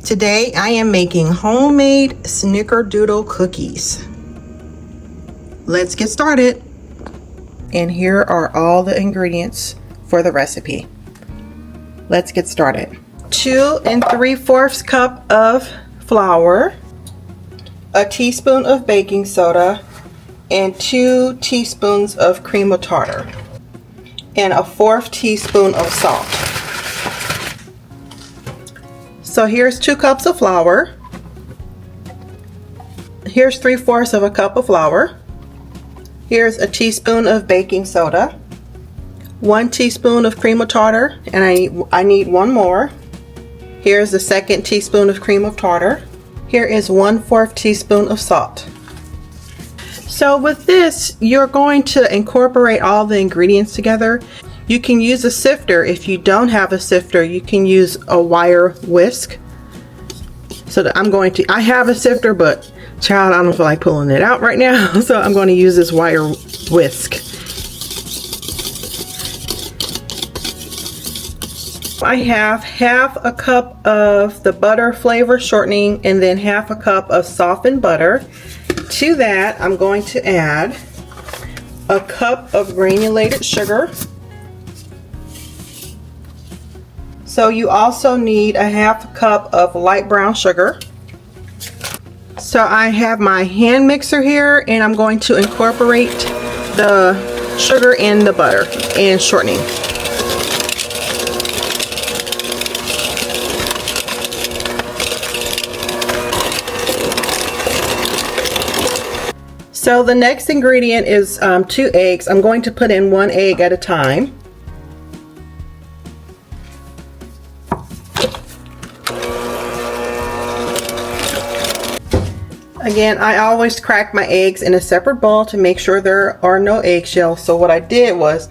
Today I am making homemade Snickerdoodle cookies. Let's get started. And here are all the ingredients for the recipe. Let's get started. 2 3/4 cup of flour, a teaspoon of baking soda, and 2 teaspoons of cream of tartar, and a 1/4 teaspoon of salt. So here's 2 cups of flour. Here's 3/4 of a cup of flour. Here's a teaspoon of baking soda, 1 teaspoon of cream of tartar, and I need 1 more. Here's the 2nd teaspoon of cream of tartar. Here is 1/4 teaspoon of salt. So with this, you're going to incorporate all the ingredients together. You can use a sifter. If you don't have a sifter, you can use a wire whisk. So that I have a sifter, but child, I don't feel like pulling it out right now. So I'm going to use this wire whisk. I have 1/2 a cup of the butter flavor shortening and then 1/2 a cup of softened butter. To that, I'm going to add a cup of granulated sugar. So you also need a 1/2 cup of light brown sugar. So I have my hand mixer here, and I'm going to incorporate the sugar and the butter and shortening. So the next ingredient is 2 eggs. I'm going to put in 1 egg at a time. Again, I always crack my eggs in a separate bowl to make sure there are no eggshells. So what I did was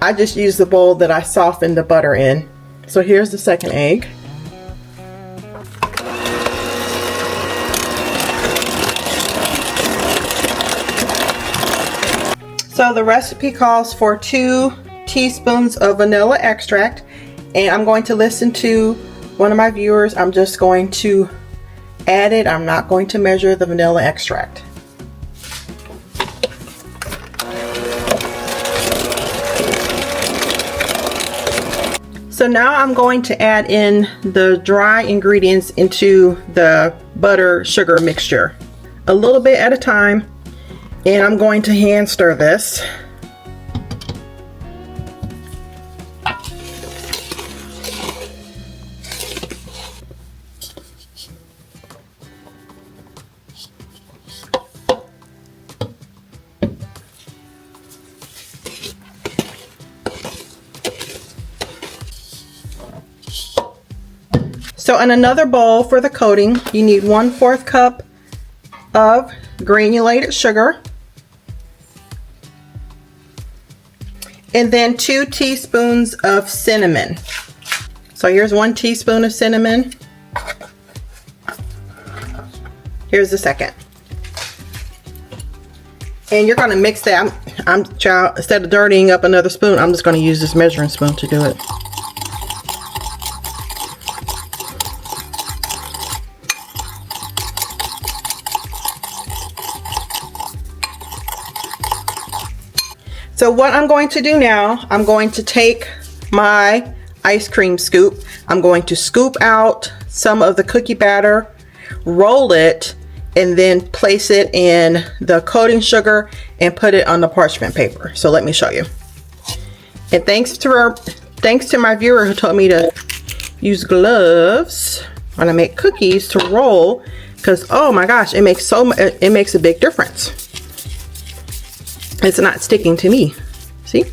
I just used the bowl that I softened the butter in. So here's the 2nd egg. So the recipe calls for 2 teaspoons of vanilla extract, and I'm going to listen to one of my viewers. I'm just going to add it. I'm not going to measure the vanilla extract. So now I'm going to add in the dry ingredients into the butter sugar mixture, a little bit at a time, and I'm going to hand stir this. So in another bowl for the coating, you need 1/4 cup of granulated sugar, and then 2 teaspoons of cinnamon. So here's 1 teaspoon of cinnamon. Here's the 2nd. And you're going to mix that. Instead of dirtying up another spoon, I'm just going to use this measuring spoon to do it. So what I'm going to do now, I'm going to take my ice cream scoop. I'm going to scoop out some of the cookie batter, roll it, and then place it in the coating sugar and put it on the parchment paper. So let me show you. And thanks to my viewer who told me to use gloves when I make cookies to roll, because oh my gosh, it makes a big difference. It's not sticking to me. See?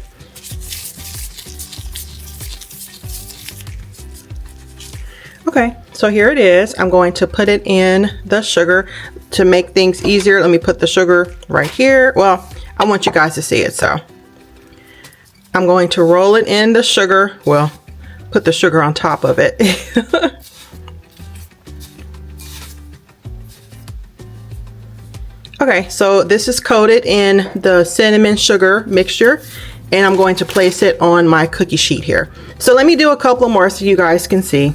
Okay, so here it is. I'm going to put it in the sugar to make things easier. Let me put the sugar right here. Well, I want you guys to see it, so I'm going to roll it in the sugar. Well, put the sugar on top of it. Okay, so this is coated in the cinnamon sugar mixture, and I'm going to place it on my cookie sheet here. So let me do a couple more so you guys can see.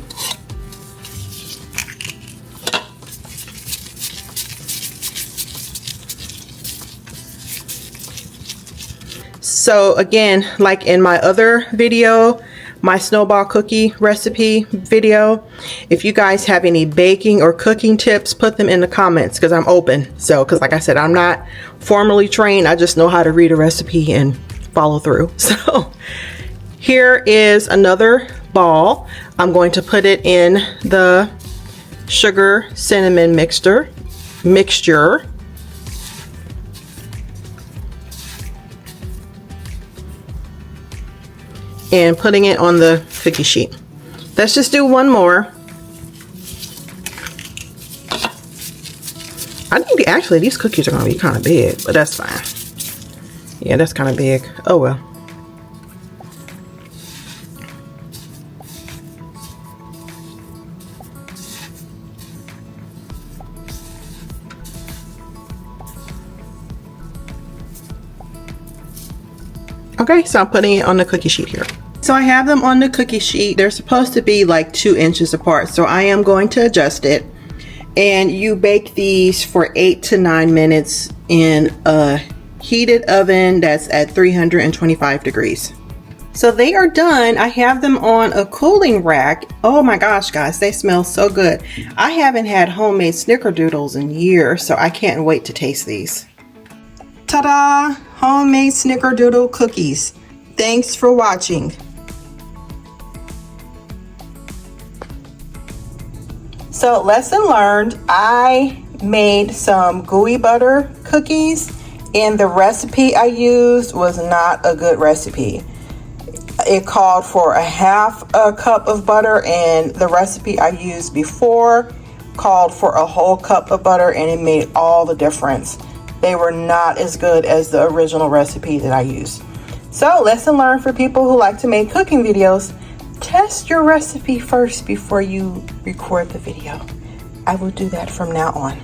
So again, like in my other video, my snowball cookie recipe video, if you guys have any baking or cooking tips, put them in the comments, because I'm open. So, because like I said, I'm not formally trained, I just know how to read a recipe and follow through. So here is another ball. I'm going to put it in the sugar cinnamon mixture and putting it on the cookie sheet. Let's just do one more. I think actually these cookies are going to be kind of big, but that's fine. Yeah, that's kind of big. Oh well. Okay, so I'm putting it on the cookie sheet here. So I have them on the cookie sheet. They're supposed to be like 2 inches apart, so I am going to adjust it. And you bake these for 8 to 9 minutes in a heated oven that's at 325 degrees. So they are done. I have them on a cooling rack. Oh my gosh, guys, they smell so good. I haven't had homemade Snickerdoodles in years, so I can't wait to taste these. Ta-da! Homemade Snickerdoodle cookies. Thanks for watching. So lesson learned, I made some gooey butter cookies and the recipe I used was not a good recipe. It called for a half a cup of butter and the recipe I used before called for a whole cup of butter, and it made all the difference. They were not as good as the original recipe that I used. So lesson learned for people who like to make cooking videos. Test your recipe first before you record the video. I will do that from now on.